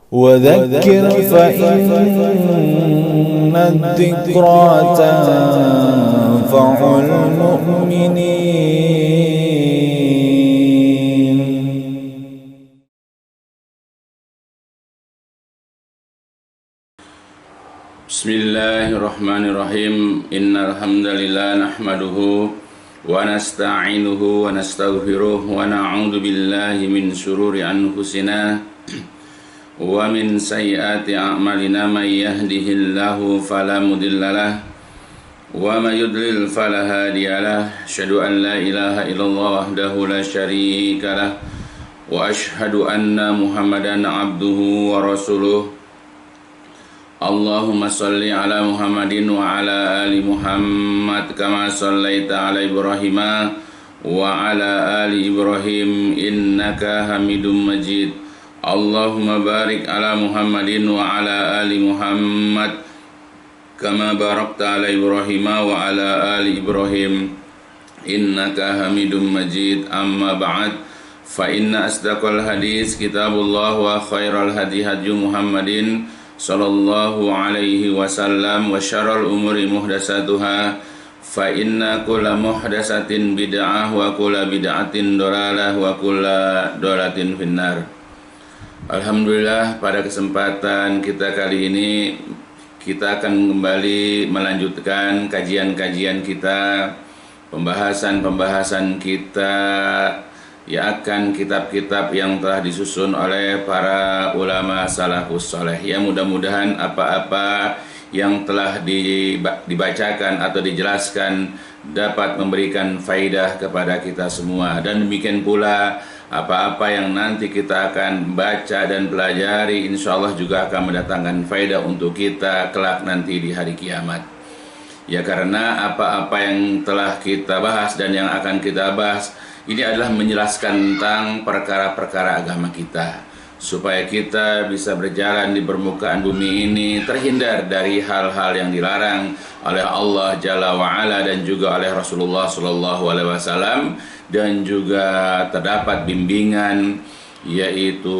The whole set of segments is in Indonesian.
وذكر فإن الذكرى تنفع المؤمنين. Bismillahirrahmanirrahim. Innal hamdalillah nahmaduhu wa nasta'inuhu wa nastaghfiruh wa na'udzu billahi min shururi anfusina wa min sayyiati a'malina may yahdihillahu fala mudhillalah wa may yudlil fala hadiyalah. Asyhadu an la ilaha illallah wahdahu la syarikalah wa asyhadu anna Muhammadan abduhu wa rasuluh. Allahumma salli ala Muhammadin wa ala ali Muhammad kama sallaita ala Ibrahim wa ala ali Ibrahim innaka Hamidum Majid. Allahumma barik ala Muhammadin wa ala ali Muhammad kama barakta ala Ibrahim wa ala ali Ibrahim innaka Hamidum Majid. Amma ba'd, fa inna asdaqal hadis kitabullah wa khairal hadi hadi Muhammadin sallallahu alaihi wasallam wa syarrul umuri muhdatsatuha fa inna kulla muhdatsatin bid'ah wa kulla bid'atin dhalalah wa kulla dhalalatin finnar. Alhamdulillah, pada kesempatan kita kali ini kita akan kembali melanjutkan kajian-kajian kita, pembahasan-pembahasan kita ya akan kitab-kitab yang telah disusun oleh para ulama salafus saleh. Ya, mudah-mudahan apa-apa yang telah dibacakan atau dijelaskan dapat memberikan faidah kepada kita semua. Dan demikian pula apa-apa yang nanti kita akan baca dan pelajari insyaallah juga akan mendatangkan faidah untuk kita kelak nanti di hari kiamat. Ya, karena apa-apa yang telah kita bahas dan yang akan kita bahas ini adalah menjelaskan tentang perkara-perkara agama kita, supaya kita bisa berjalan di permukaan bumi ini terhindar dari hal-hal yang dilarang oleh Allah Jalla wa'ala dan juga oleh Rasulullah SAW, dan juga terdapat bimbingan yaitu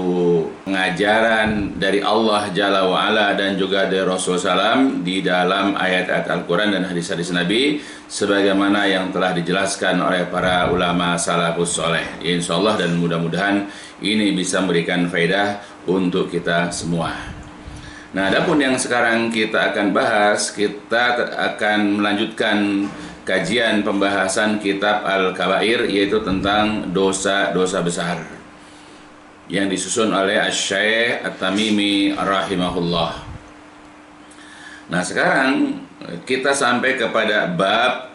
pengajaran dari Allah Jalla wa'ala dan juga dari Rasul SAW di dalam ayat-ayat Al-Quran dan hadis-hadis Nabi sebagaimana yang telah dijelaskan oleh para ulama salafus soleh. Insyaallah, dan mudah-mudahan ini bisa memberikan faedah untuk kita semua. Nah, adapun yang sekarang kita akan bahas, kita akan melanjutkan kajian pembahasan kitab Al-Kabair, yaitu tentang dosa-dosa besar yang disusun oleh Asy-Syaikh At-Tamimi rahimahullah. Nah, sekarang kita sampai kepada bab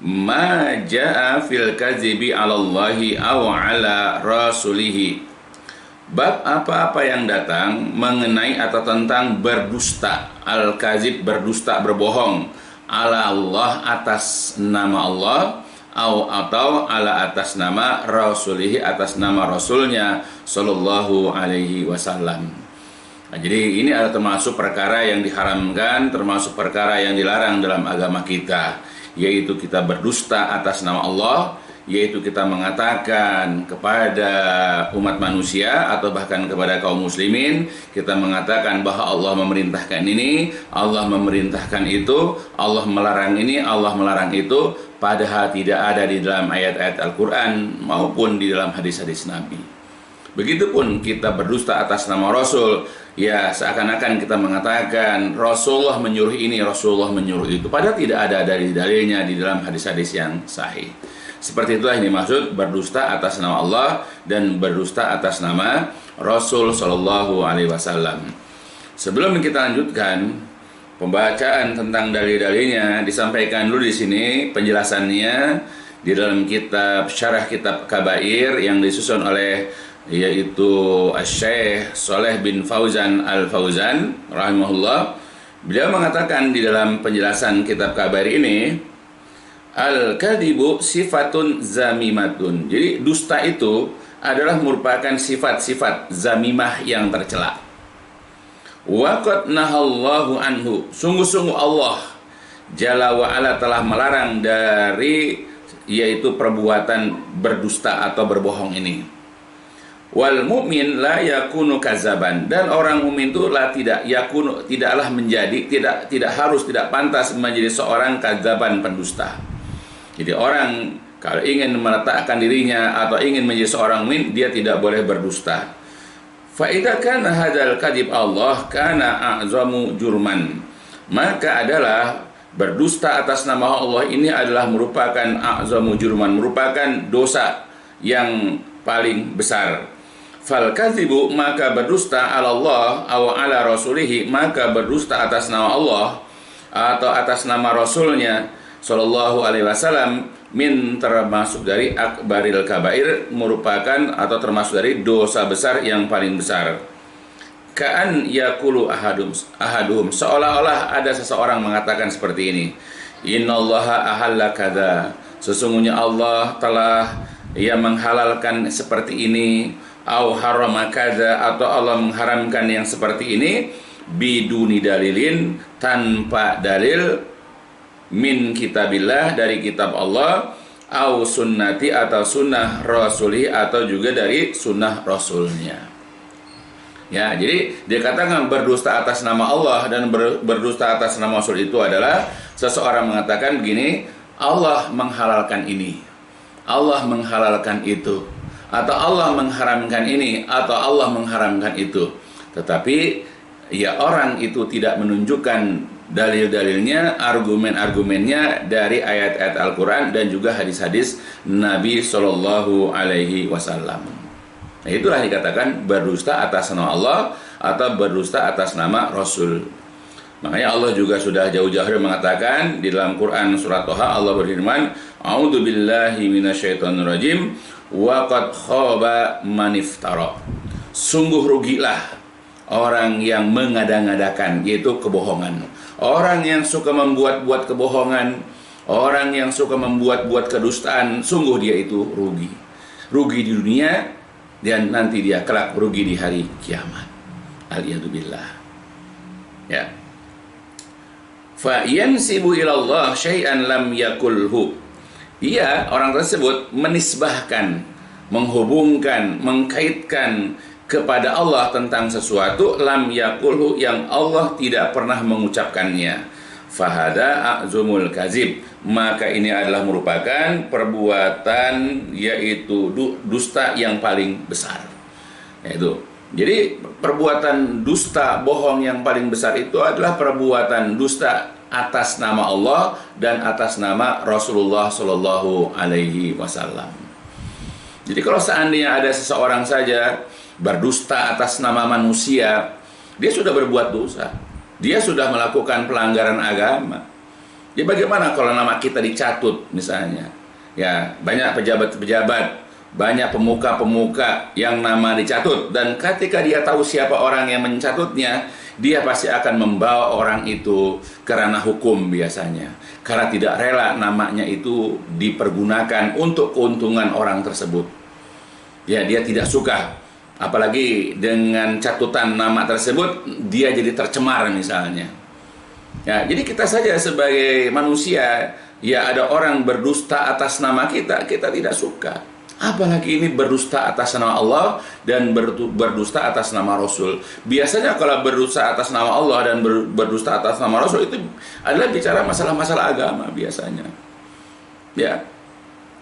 ma jaa fil kadzibi 'alallahi aw 'ala rasulihi. Bab apa-apa yang datang mengenai atau tentang berdusta, al-kadzib, berdusta, berbohong, ala Allah, atas nama Allah, atau ala atas nama rasulihi, atas nama rasulnya sallallahu alaihi wasallam. Nah, jadi ini adalah termasuk perkara yang diharamkan, termasuk perkara yang dilarang dalam agama kita, yaitu kita berdusta atas nama Allah, yaitu kita mengatakan kepada umat manusia atau bahkan kepada kaum muslimin, kita mengatakan bahwa Allah memerintahkan ini, Allah memerintahkan itu, Allah melarang ini, Allah melarang itu, padahal tidak ada di dalam ayat-ayat Al-Quran maupun di dalam hadis-hadis Nabi. Begitupun kita berdusta atas nama Rasul, ya seakan-akan kita mengatakan Rasulullah menyuruh ini, Rasulullah menyuruh itu, padahal tidak ada dari dalilnya di dalam hadis-hadis yang sahih. Seperti itulah ini maksud berdusta atas nama Allah dan berdusta atas nama Rasul Sallallahu Alaihi Wasallam. Sebelum kita lanjutkan pembacaan tentang dalil-dalilnya, disampaikan dulu di sini penjelasannya di dalam kitab syarah kitab Kabair yang disusun oleh yaitu Asy-Syaikh Shalih bin Fauzan Al-Fauzan rahimahullah. Beliau mengatakan di dalam penjelasan kitab Kabair ini, al-kadzibu sifatun zamimatun. Jadi dusta itu adalah merupakan sifat-sifat zamimah yang tercela. Wa qad nahallahu anhu. Sungguh-sungguh Allah Jalla wa ala telah melarang dari yaitu perbuatan berdusta atau berbohong ini. Wal mu'min la yakunu kazaban, dan orang mukmin itu tidaklah menjadi, tidak harus, tidak pantas menjadi seorang kazaban, pendusta. Jadi orang kalau ingin meletakkan dirinya atau ingin menjadi seorang mukmin, dia tidak boleh berdusta. Fa idza kana hadzal kadhib Allah kana a'zamu jurman, maka adalah berdusta atas nama Allah ini adalah merupakan a'zamu jurman, merupakan dosa yang paling besar. Fal kadzibu, maka berdusta ala Allah aw ala rasulihi, maka berdusta atas nama Allah atau atas nama Rasulnya sallallahu alaihi wasallam, min, termasuk dari akbaril kabair, merupakan atau termasuk dari dosa besar yang paling besar. Ka'an yaqulu ahaduhum, seolah-olah ada seseorang mengatakan seperti ini, innallaha ahalla kadza, sesungguhnya Allah telah menghalalkan seperti ini, au harama kadza, atau Allah mengharamkan yang seperti ini, biduni dalilin, tanpa dalil, min kitabillah, dari kitab Allah, au sunnati, atau sunnah rasuli, atau juga dari sunnah rasulnya. Ya, jadi dia katakan berdusta atas nama Allah dan berdusta atas nama Rasul itu adalah seseorang mengatakan begini, Allah menghalalkan ini, Allah menghalalkan itu, atau Allah mengharamkan ini, atau Allah mengharamkan itu. Tetapi ya orang itu tidak menunjukkan dalil-dalilnya, argumen-argumennya dari ayat-ayat Al-Quran dan juga hadis-hadis Nabi Shallallahu Alaihi Wasallam. Nah, itulah dikatakan berdusta atas nama Allah atau berdusta atas nama Rasul. Makanya Allah juga sudah jauh-jauh mengatakan di dalam Quran surat Toha, Allah berfirman, A'udzu billahi minasyaitonir rajim, wa qad khaba man iftara. Sungguh rugilah orang yang mengada-ngadakan, yaitu kebohongan. Orang yang suka membuat-buat kebohongan, orang yang suka membuat-buat kedustaan, sungguh dia itu rugi. Rugi di dunia dan nanti dia kelak rugi di hari kiamat. Al-iyadzubillah. Ya. Fa yansibu ilallah syai'an lam yakulhu. Ia, orang tersebut, menisbahkan, menghubungkan, mengkaitkan kepada Allah tentang sesuatu lam yakulhu, yang Allah tidak pernah mengucapkannya. Fahada a'zumul kazib, maka ini adalah merupakan perbuatan, yaitu dusta yang paling besar. Yaitu, jadi perbuatan dusta, bohong yang paling besar itu adalah perbuatan dusta atas nama Allah dan atas nama Rasulullah Shallallahu Alaihi Wasallam. Jadi kalau seandainya ada seseorang saja berdusta atas nama manusia, dia sudah berbuat dosa, dia sudah melakukan pelanggaran agama. Ya bagaimana kalau nama kita dicatut misalnya? Ya, banyak pejabat-pejabat, banyak pemuka-pemuka yang nama dicatut, dan ketika dia tahu siapa orang yang mencatutnya, dia pasti akan membawa orang itu ke ranah hukum biasanya, karena tidak rela namanya itu dipergunakan untuk keuntungan orang tersebut. Ya, dia tidak suka, apalagi dengan catutan nama tersebut dia jadi tercemar misalnya. Ya, jadi kita saja sebagai manusia, ya ada orang berdusta atas nama kita, kita tidak suka. Apalagi ini berdusta atas nama Allah dan berdusta atas nama Rasul. Biasanya kalau berdusta atas nama Allah dan berdusta atas nama Rasul itu adalah bicara masalah-masalah agama biasanya. Ya.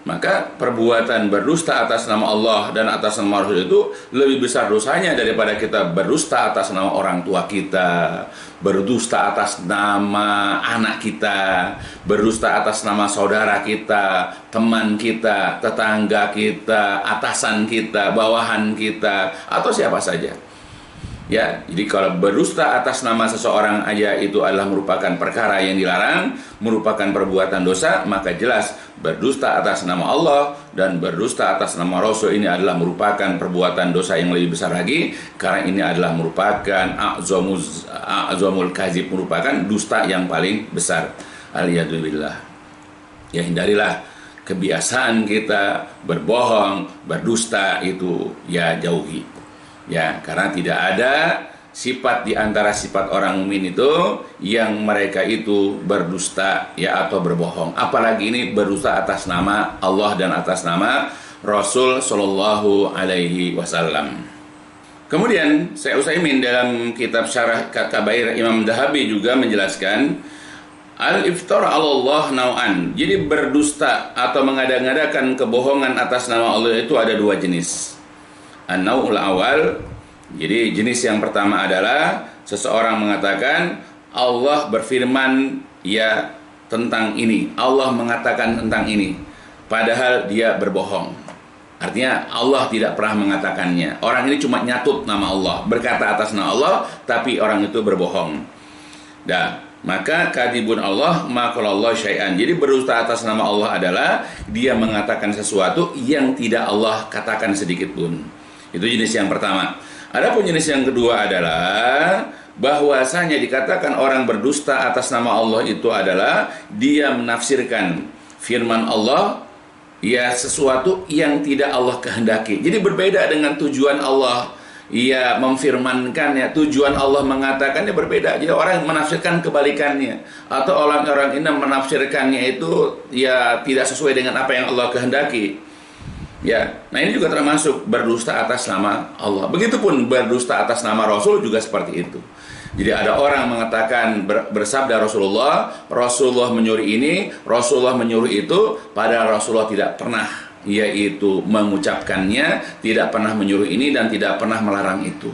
Maka perbuatan berdusta atas nama Allah dan atas nama Rasul itu lebih besar dosanya daripada kita berdusta atas nama orang tua kita, berdusta atas nama anak kita, berdusta atas nama saudara kita, teman kita, tetangga kita, atasan kita, bawahan kita, atau siapa saja. Ya, jadi kalau berdusta atas nama seseorang aja itu adalah merupakan perkara yang dilarang, merupakan perbuatan dosa, maka jelas berdusta atas nama Allah dan berdusta atas nama Rasul ini adalah merupakan perbuatan dosa yang lebih besar lagi, karena ini adalah merupakan a'zamul kazib, merupakan dusta yang paling besar. Al-yadzubillah. Ya, hindarilah kebiasaan kita berbohong, berdusta itu, ya jauhi. Ya, karena tidak ada sifat di antara sifat orang mukmin itu yang mereka itu berdusta ya atau berbohong. Apalagi ini berdusta atas nama Allah dan atas nama Rasul Shallallahu Alaihi Wasallam. Kemudian Syekh Utsaimin dalam kitab Syarah Kabair Imam Dahabi juga menjelaskan al-iftara 'ala Allah nau'an. Jadi berdusta atau mengada-ngadakan kebohongan atas nama Allah itu ada dua jenis. An-nau'ul awal, jadi jenis yang pertama adalah seseorang mengatakan Allah berfirman ya tentang ini, Allah mengatakan tentang ini, padahal dia berbohong. Artinya Allah tidak pernah mengatakannya. Orang ini cuma nyatut nama Allah, berkata atas nama Allah, tapi orang itu berbohong. Dah, maka kadibun Allah maqalallah syai'an. Jadi berdusta atas nama Allah adalah dia mengatakan sesuatu yang tidak Allah katakan sedikit pun. Itu jenis yang pertama. Adapun jenis yang kedua adalah bahwasanya dikatakan orang berdusta atas nama Allah itu adalah dia menafsirkan firman Allah ya sesuatu yang tidak Allah kehendaki. Jadi berbeda dengan tujuan Allah ya memfirmankannya, tujuan Allah mengatakannya berbeda. Jadi orang menafsirkan kebalikannya, atau orang-orang ini menafsirkannya itu ya tidak sesuai dengan apa yang Allah kehendaki. Ya, nah ini juga termasuk berdusta atas nama Allah. Begitupun berdusta atas nama Rasul juga seperti itu. Jadi ada orang mengatakan bersabda Rasulullah menyuruh ini, Rasulullah menyuruh itu, padahal Rasulullah tidak pernah yaitu mengucapkannya, tidak pernah menyuruh ini dan tidak pernah melarang itu.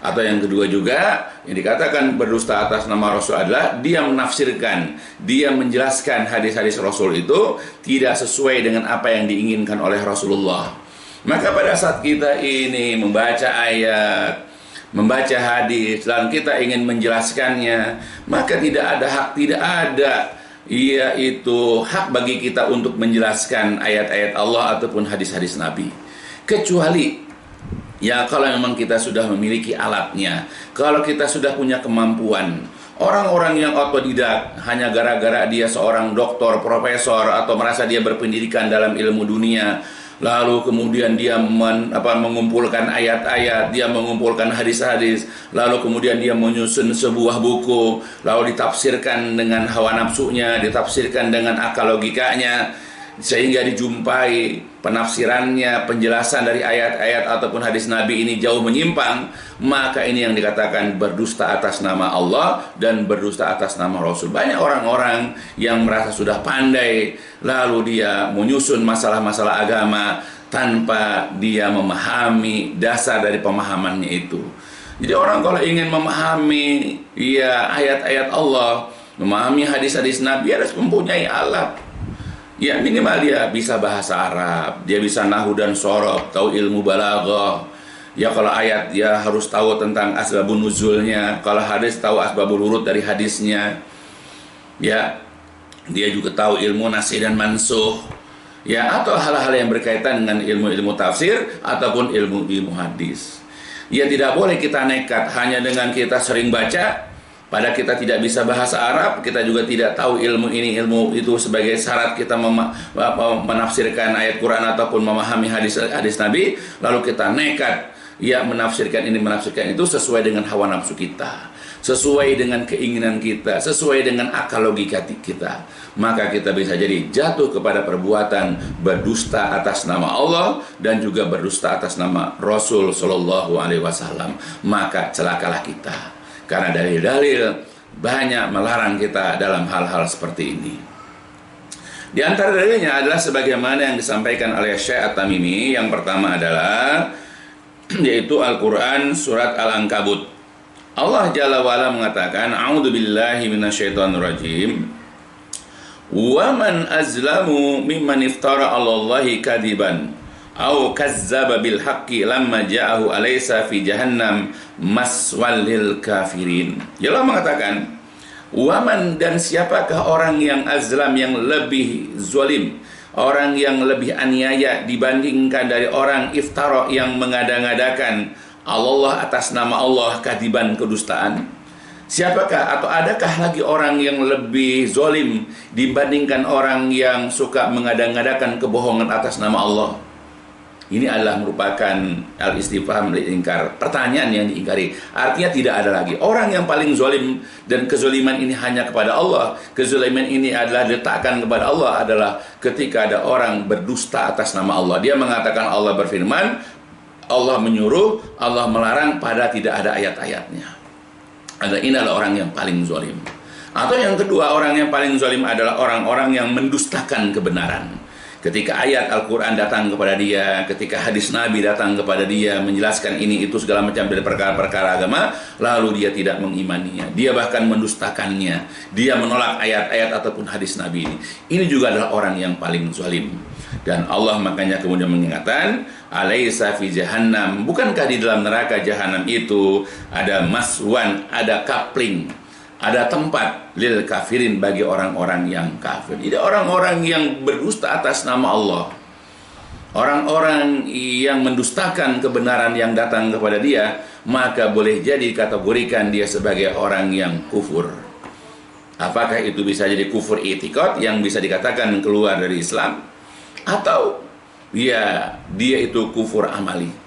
Atau yang kedua juga yang dikatakan berdusta atas nama Rasul adalah dia menafsirkan, dia menjelaskan hadis-hadis Rasul itu tidak sesuai dengan apa yang diinginkan oleh Rasulullah. Maka pada saat kita ini membaca ayat, membaca hadis dan kita ingin menjelaskannya, maka tidak ada yaitu hak bagi kita untuk menjelaskan ayat-ayat Allah ataupun hadis-hadis Nabi, kecuali ya kalau memang kita sudah memiliki alatnya, kalau kita sudah punya kemampuan. Orang-orang yang otodidak hanya gara-gara dia seorang doktor, profesor, atau merasa dia berpendidikan dalam ilmu dunia, lalu kemudian dia mengumpulkan ayat-ayat, dia mengumpulkan hadis-hadis, lalu kemudian dia menyusun sebuah buku, lalu ditafsirkan dengan hawa nafsunya, ditafsirkan dengan akal logikanya, sehingga dijumpai penafsirannya, penjelasan dari ayat-ayat ataupun hadis Nabi ini jauh menyimpang. Maka ini yang dikatakan berdusta atas nama Allah dan berdusta atas nama Rasul. Banyak orang-orang yang merasa sudah pandai, lalu dia menyusun masalah-masalah agama tanpa dia memahami dasar dari pemahamannya itu. Jadi orang kalau ingin memahami ya ayat-ayat Allah, memahami hadis-hadis Nabi, harus mempunyai alat. Ya minimal dia bisa bahasa Arab, dia bisa nahwu dan shoroh, tahu ilmu balaghah. Ya kalau ayat dia harus tahu tentang asbabun nuzulnya, kalau hadis tahu asbabul wurud dari hadisnya. Ya, dia juga tahu ilmu nasih dan mansuh. Ya, atau hal-hal yang berkaitan dengan ilmu-ilmu tafsir ataupun ilmu-ilmu hadis. Ya tidak boleh kita nekat hanya dengan kita sering baca, pada kita tidak bisa bahasa Arab, kita juga tidak tahu ilmu ini, ilmu itu sebagai syarat kita menafsirkan ayat Quran ataupun memahami hadis Nabi, lalu kita nekat ya menafsirkan ini, menafsirkan itu sesuai dengan hawa nafsu kita, sesuai dengan keinginan kita, sesuai dengan akal logika kita. Maka kita bisa jadi jatuh kepada perbuatan berdusta atas nama Allah dan juga berdusta atas nama Rasul Shallallahu Alaihi Wasallam. Maka celakalah kita. Karena dalil-dalil banyak melarang kita dalam hal-hal seperti ini. Di antara dalilnya adalah sebagaimana yang disampaikan oleh Syekh At-Tamimi. Yang pertama adalah yaitu Al-Quran surat Al-Ankabut. Allah Jalla wa'ala mengatakan, A'udzu billahi minasyaitonir rajim. Wa man azlamu mimman iftara 'alallahi kadiban au kazzaba bil haqqi lamma ja'ahu alaysa fi jahannam maswal lil kafirin. Allah mengatakan, waman, dan siapakah orang yang azlam, yang lebih zalim, orang yang lebih aniaya dibandingkan dari orang iftara yang mengada-ngadakan Allah atas nama Allah kadiban, kedustaan. Siapakah atau adakah lagi orang yang lebih zalim dibandingkan orang yang suka mengada-ngadakan kebohongan atas nama Allah? Ini adalah merupakan al-istifham ingkar, pertanyaan yang diingkari. Artinya tidak ada lagi orang yang paling zalim, dan kezaliman ini hanya kepada Allah. Kezaliman ini adalah diletakkan kepada Allah adalah ketika ada orang berdusta atas nama Allah. Dia mengatakan Allah berfirman, Allah menyuruh, Allah melarang, pada tidak ada ayat-ayatnya. Ini adalah orang yang paling zalim. Atau yang kedua, orang yang paling zalim adalah orang-orang yang mendustakan kebenaran. Ketika ayat Al-Quran datang kepada dia, ketika hadis Nabi datang kepada dia, menjelaskan ini itu segala macam dari perkara-perkara agama, lalu dia tidak mengimaninya. Dia bahkan mendustakannya. Dia menolak ayat-ayat ataupun hadis Nabi ini. Ini juga adalah orang yang paling zalim. Dan Allah makanya kemudian mengingatkan, Alaysa fi jahannam, bukankah di dalam neraka jahanam itu ada maswan, ada kapling, ada tempat lil kafirin, bagi orang-orang yang kafir. Jadi orang-orang yang berdusta atas nama Allah, orang-orang yang mendustakan kebenaran yang datang kepada dia, maka boleh jadi dikategorikan dia sebagai orang yang kufur. Apakah itu bisa jadi kufur i'tiqad yang bisa dikatakan keluar dari Islam, atau dia itu kufur amali.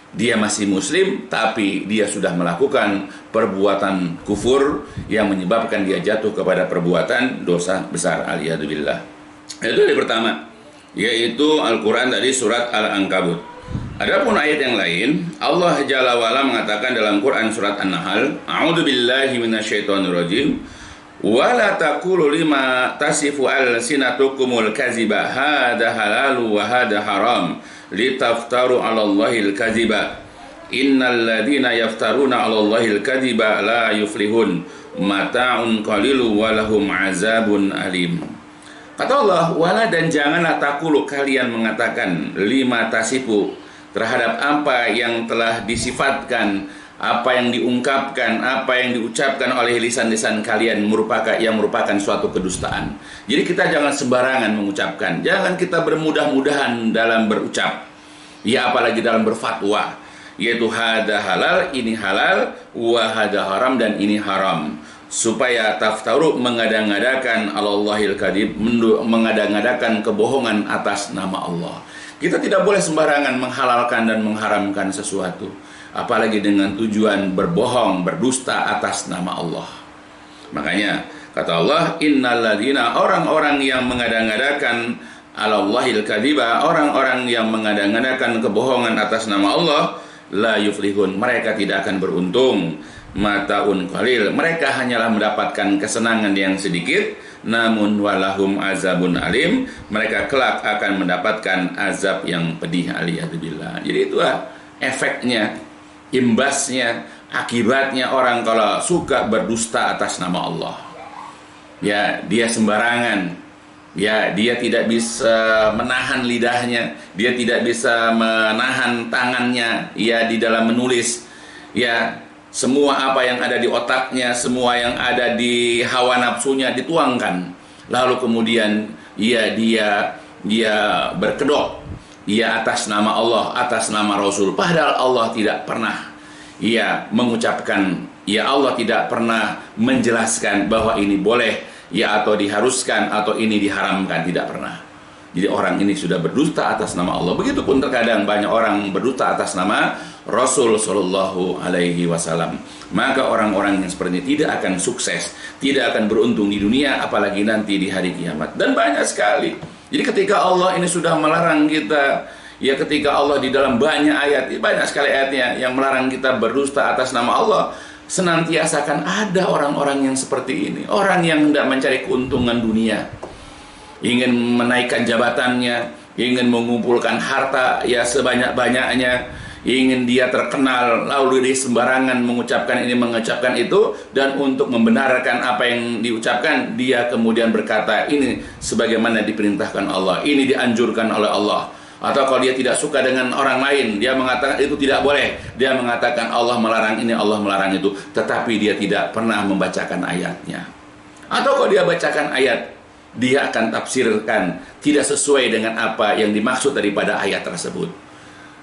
Dia masih muslim, tapi dia sudah melakukan perbuatan kufur yang menyebabkan dia jatuh kepada perbuatan dosa besar, aliyadzubillah. Itu yang pertama, yaitu Al-Quran tadi surat Al-Ankabut. Adapun ayat yang lain, Allah Jalla wa'ala mengatakan dalam Quran surat An-Nahl, A'udzubillahi minasyaitonirrajim, wa la taqulu lima tasifu al-sinatukumul kaziba hada halalu wa hada haram litaftaru 'ala Allahil kadziba innal ladzina yaftaruna 'ala Allahil kadziba la yuflihun mata'un qalilu wa lahum 'adzabun alim. Kata Allah, wala, dan janganlah takulu kalian mengatakan lima tasifu terhadap apa yang telah disifatkan, apa yang diungkapkan, apa yang diucapkan oleh lisan-lisan kalian merupakan suatu kedustaan. Jadi kita jangan sembarangan mengucapkan, jangan kita bermudah-mudahan dalam berucap, ya apalagi dalam berfatwa, yaitu hada halal, ini halal, wa hada haram, dan ini haram, supaya taftaru, mengada-ngadakan Allahil kadhib, mengada-ngadakan kebohongan atas nama Allah. Kita tidak boleh sembarangan menghalalkan dan mengharamkan sesuatu, apalagi dengan tujuan berbohong, berdusta atas nama Allah. Makanya kata Allah, innal ladzina, orang-orang yang mengada-ngadakan Allahil kadziba, orang-orang yang mengada-ngadakan kebohongan atas nama Allah, la yuflihun, mereka tidak akan beruntung, mataun qalil, mereka hanyalah mendapatkan kesenangan yang sedikit, namun walahum azabun alim, mereka kelak akan mendapatkan azab yang pedih, aliyadzubillah. Jadi itulah efeknya, imbasnya, akibatnya orang kalau suka berdusta atas nama Allah. Ya, dia sembarangan. Ya, dia tidak bisa menahan lidahnya, dia tidak bisa menahan tangannya, ya, di dalam menulis. Ya, semua apa yang ada di otaknya, semua yang ada di hawa nafsunya dituangkan. Lalu kemudian ya dia berkedok, ya, atas nama Allah, atas nama Rasul. Padahal Allah tidak pernah mengucapkan, ya, Allah tidak pernah menjelaskan bahwa ini boleh, ya, atau diharuskan, atau ini diharamkan, tidak pernah. Jadi orang ini sudah berdusta atas nama Allah. Begitupun terkadang banyak orang berdusta atas nama Rasul Shallallahu Alaihi Wasallam. Maka orang-orang yang seperti ini tidak akan sukses, tidak akan beruntung di dunia, apalagi nanti di hari kiamat. Dan banyak sekali. Jadi ketika Allah ini sudah melarang kita, ya, ketika Allah di dalam banyak ayat, banyak sekali ayatnya yang melarang kita berdusta atas nama Allah, senantiasa akan ada orang-orang yang seperti ini. Orang yang hendak mencari keuntungan dunia, ingin menaikkan jabatannya, ingin mengumpulkan harta, ya, sebanyak-banyaknya, ingin dia terkenal, lalu dia sembarangan mengucapkan ini, mengucapkan itu, dan untuk membenarkan apa yang diucapkan, dia kemudian berkata ini sebagaimana diperintahkan Allah, ini dianjurkan oleh Allah. Atau kalau dia tidak suka dengan orang lain, dia mengatakan itu tidak boleh, dia mengatakan Allah melarang ini, Allah melarang itu, tetapi dia tidak pernah membacakan ayatnya. Atau kalau dia bacakan ayat, dia akan tafsirkan tidak sesuai dengan apa yang dimaksud daripada ayat tersebut.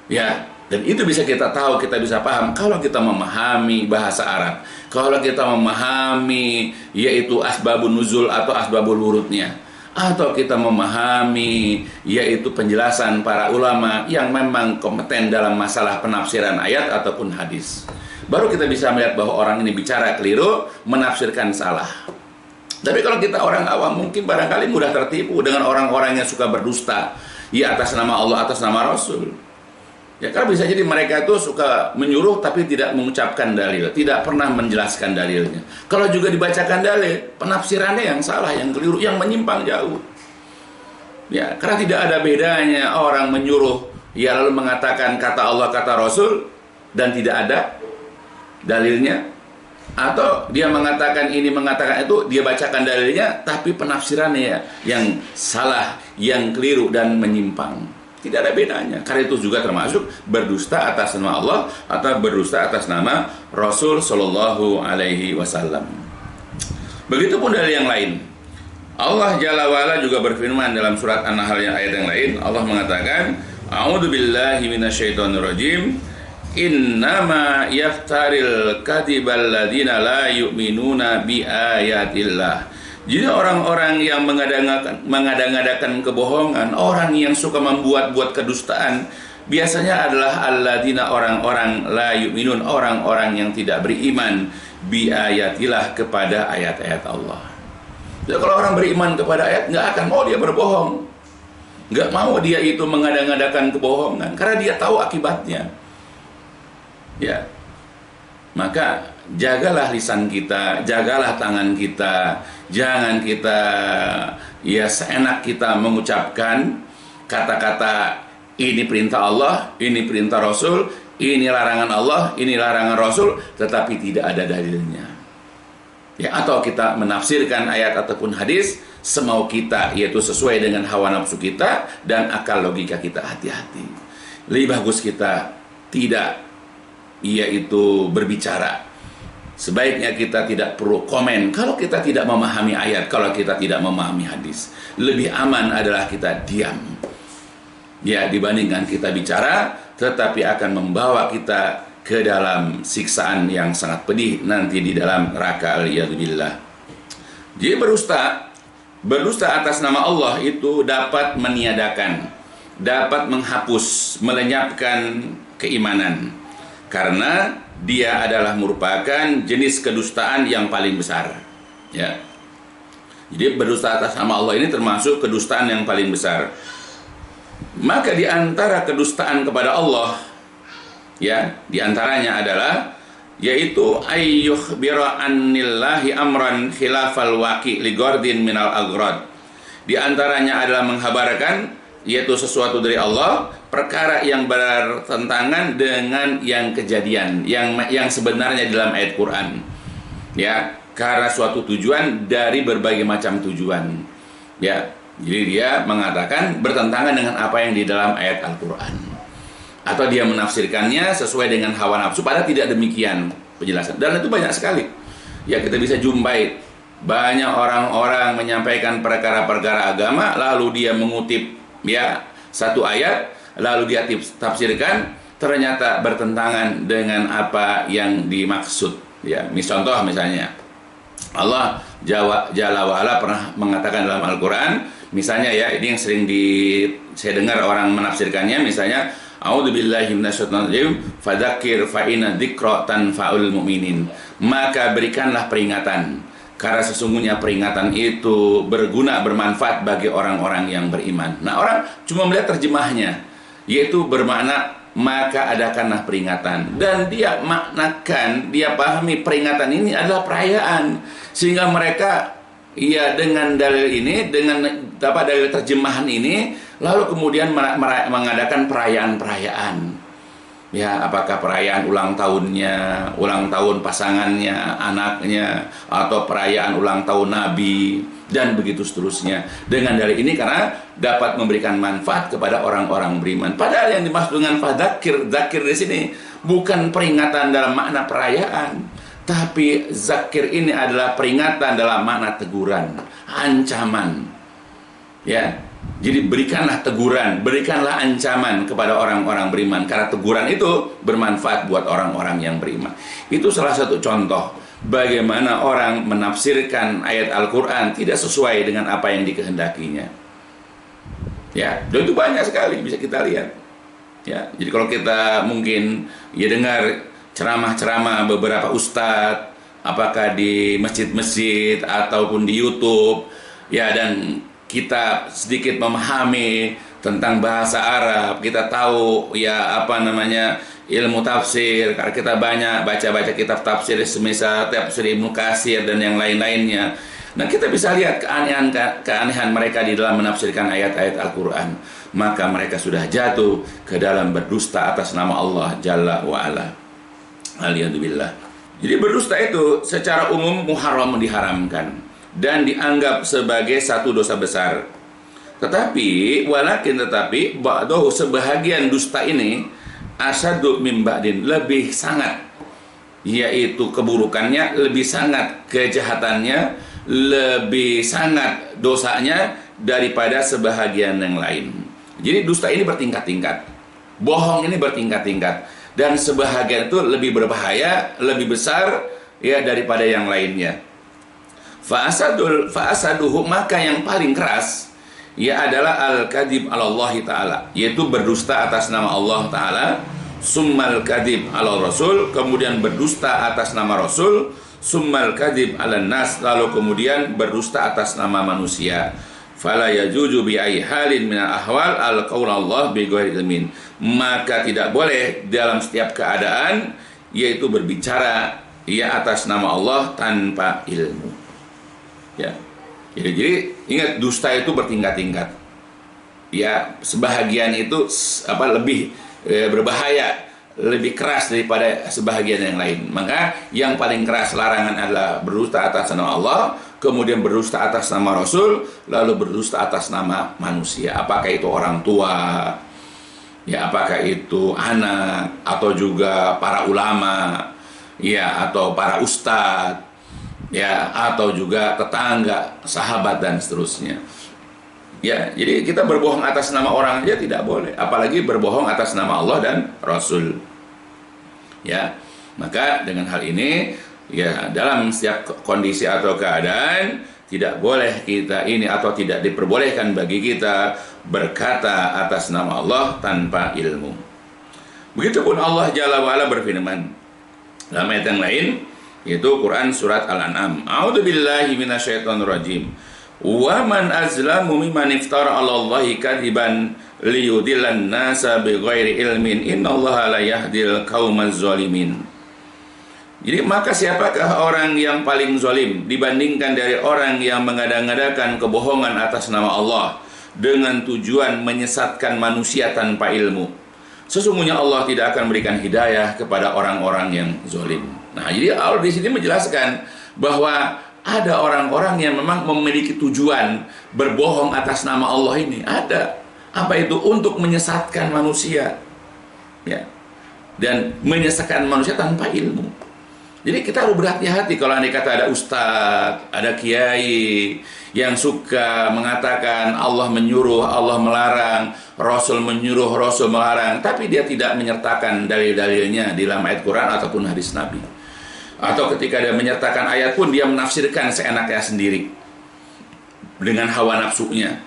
Ya, dan itu bisa kita tahu, kita bisa paham kalau kita memahami bahasa Arab, kalau kita memahami yaitu asbabun nuzul atau asbabul wurudnya. atau kita memahami yaitu penjelasan para ulama yang memang kompeten dalam masalah penafsiran ayat ataupun hadis. Baru kita bisa melihat bahwa orang ini bicara keliru, menafsirkan salah. Tapi kalau kita orang awam mungkin barangkali mudah tertipu dengan orang-orang yang suka berdusta ya atas nama Allah, atas nama Rasul. Ya, karena bisa jadi mereka itu suka menyuruh tapi tidak mengucapkan dalil, tidak pernah menjelaskan dalilnya. Kalau juga dibacakan dalil, penafsirannya yang salah, yang keliru, yang menyimpang jauh. Ya, karena tidak ada bedanya orang menyuruh ya lalu mengatakan kata Allah, kata Rasul dan tidak ada dalilnya, atau dia mengatakan ini, mengatakan itu, dia bacakan dalilnya tapi penafsirannya yang salah, yang keliru dan menyimpang. Tidak ada bedanya. Karena itu juga termasuk berdusta atas nama Allah atau berdusta atas nama Rasul Shallallahu Alaihi Wasallam. Begitupun dari yang lain. Allah Jalla wa'ala juga berfirman dalam surat An-Nahl yang ayat yang lain. Allah mengatakan, A'udzu billahi minasyaitonir rajim. Innama yaftaril kadhibal ladzina la yu'minuna bi ayatillah. Jadi orang-orang yang mengada-ngadakan kebohongan, orang yang suka membuat-buat kedustaan, biasanya adalah alladzina, orang-orang la yu'minun, orang-orang yang tidak beriman bi ayatillah, kepada ayat-ayat Allah. Jadi kalau orang beriman kepada ayat, nggak akan mau dia berbohong, nggak mau dia itu mengada-ngadakan kebohongan, karena dia tahu akibatnya. Ya, maka jagalah lisan kita, jagalah tangan kita, jangan kita ya seenak kita mengucapkan kata-kata ini perintah Allah, ini perintah Rasul, ini larangan Allah, ini larangan Rasul, tetapi tidak ada dalilnya. Ya, atau kita menafsirkan ayat ataupun hadis semau kita, yaitu sesuai dengan hawa nafsu kita dan akal logika kita. Hati-hati. Lebih bagus kita tidak yaitu berbicara. Sebaiknya kita tidak perlu komen kalau kita tidak memahami ayat, kalau kita tidak memahami hadis. Lebih aman adalah kita diam. Ya, dibandingkan kita bicara, tetapi akan membawa kita ke dalam siksaan yang sangat pedih nanti di dalam neraka, al-iyadzubillah. Jadi berdusta atas nama Allah itu dapat meniadakan, dapat menghapus, melenyapkan keimanan. Karena dia adalah merupakan jenis kedustaan yang paling besar. Ya. Jadi berdusta atas nama Allah ini termasuk kedustaan yang paling besar. Maka di antara kedustaan kepada Allah, ya, di antaranya adalah yaitu ayyukhbira annillahi amran khilafal waqi' li gordin minal agrad. Di antaranya adalah menghabarkan yaitu sesuatu dari Allah, perkara yang bertentangan dengan yang kejadian, yang sebenarnya dalam ayat Quran. Ya, karena suatu tujuan dari berbagai macam tujuan. Ya, jadi dia mengatakan bertentangan dengan apa yang di dalam ayat Al-Quran. Atau dia menafsirkannya sesuai dengan hawa nafsu, padahal tidak demikian penjelasan. Dan itu banyak sekali. Ya, kita bisa jumpai banyak orang-orang menyampaikan perkara-perkara agama, lalu dia mengutip ya satu ayat, lalu dia tafsirkan, ternyata bertentangan dengan apa yang dimaksud. Ya, contoh misalnya Allah Jalla wa'ala pernah mengatakan dalam Al-Quran, misalnya ya, ini yang sering saya dengar orang menafsirkannya, misalnya a'udzubillahi minasyaitonir rajim, fadzakir fa inna dzikra tanfa'ul mu'minin. Maka berikanlah peringatan, karena sesungguhnya peringatan itu berguna, bermanfaat bagi orang-orang yang beriman. Nah, orang cuma melihat terjemahnya, yaitu bermakna maka adakanlah peringatan. Dan dia maknakan, dia pahami peringatan ini adalah perayaan. Sehingga mereka ya dengan dalil ini, dengan dapat dalil terjemahan ini, lalu kemudian mengadakan perayaan-perayaan. Ya, apakah perayaan ulang tahunnya, ulang tahun pasangannya, anaknya, atau perayaan ulang tahun Nabi, dan begitu seterusnya. Dengan dalil ini karena dapat memberikan manfaat kepada orang-orang beriman. Padahal yang dimaksud dengan fadzakir, zakir di sini bukan peringatan dalam makna perayaan, tapi zakir ini adalah peringatan dalam makna teguran, ancaman. Ya. Jadi berikanlah teguran, berikanlah ancaman kepada orang-orang beriman, karena teguran itu bermanfaat buat orang-orang yang beriman. Itu salah satu contoh bagaimana orang menafsirkan ayat Al-Quran tidak sesuai dengan apa yang dikehendakinya. Ya, dan itu banyak sekali bisa kita lihat. Ya, jadi kalau kita mungkin ya dengar ceramah-ceramah beberapa ustadz, apakah di masjid-masjid ataupun di YouTube, ya, dan kita sedikit memahami tentang bahasa Arab, kita tahu ya apa namanya ilmu tafsir, karena kita banyak baca-baca kitab tafsir semisal tafsir Ibnu Katsir dan yang lain-lainnya. Nah, kita bisa lihat keanehan mereka di dalam menafsirkan ayat-ayat Al-Quran. Maka mereka sudah jatuh ke dalam berdusta atas nama Allah Jalla wa'ala. Alhamdulillah. Jadi berdusta itu secara umum muharram, diharamkan dan dianggap sebagai satu dosa besar. Tetapi ba'dahu, sebahagian dusta ini asyaddu min ba'din, lebih sangat, yaitu keburukannya lebih sangat, kejahatannya lebih sangat, dosanya daripada sebahagian yang lain. Jadi dusta ini bertingkat-tingkat, bohong ini bertingkat-tingkat, dan sebahagian itu lebih berbahaya, lebih besar ya daripada yang lainnya. Fa'asaduhu, maka yang paling keras ya adalah al-kadhib 'ala Allah Ta'ala, yaitu berdusta atas nama Allah Ta'ala, summal kadhib 'ala Rasul, kemudian berdusta atas nama Rasul, summal kadhib 'ala nas, lalu kemudian berdusta atas nama manusia. Fala yajuju bi ayyi halin min al-ahwal al-qaul Allah bi ghairi ilmin, maka tidak boleh dalam setiap keadaan yaitu berbicara ya atas nama Allah tanpa ilmu. Ya. Jadi ingat, dusta itu bertingkat-tingkat. Ya, sebahagian itu lebih berbahaya, lebih keras daripada sebahagian yang lain. Maka yang paling keras larangan adalah berdusta atas nama Allah, kemudian berdusta atas nama Rasul, lalu berdusta atas nama manusia. Apakah itu orang tua, ya, apakah itu anak, atau juga para ulama, ya, atau para ustadz, ya, atau juga tetangga, sahabat dan seterusnya. Ya, jadi kita berbohong atas nama orang aja tidak boleh, apalagi berbohong atas nama Allah dan Rasul. Ya, maka dengan hal ini ya dalam setiap kondisi atau keadaan tidak boleh kita ini, atau tidak diperbolehkan bagi kita berkata atas nama Allah tanpa ilmu. Begitupun Allah Jalla wa'ala berfirman dalam ayat yang lain, yaitu Quran surat Al-An'am. A'udzubillahi minasyaitonirrajim. Wa man azlamu mimman iftara 'ala Allahi kadiban liyudillan nasa bighairi ilmin innallaha la yahdil qaumaz zalimin. Jadi maka siapakah orang yang paling zalim dibandingkan dari orang yang mengada-ngadakan kebohongan atas nama Allah dengan tujuan menyesatkan manusia tanpa ilmu. Sesungguhnya Allah tidak akan memberikan hidayah kepada orang-orang yang zalim. Nah, jadi Allah di sini menjelaskan bahwa ada orang-orang yang memang memiliki tujuan berbohong atas nama Allah ini. Ada. Apa itu? Untuk menyesatkan manusia. Ya. Dan menyesatkan manusia tanpa ilmu. Jadi kita harus berhati-hati kalau andai kata ada ustadz, ada kiai yang suka mengatakan Allah menyuruh, Allah melarang, Rasul menyuruh, Rasul melarang, tapi dia tidak menyertakan dalil-dalilnya di dalam ayat Quran ataupun hadis Nabi. Atau ketika dia menyertakan ayat pun dia menafsirkan seenaknya sendiri dengan hawa nafsunya,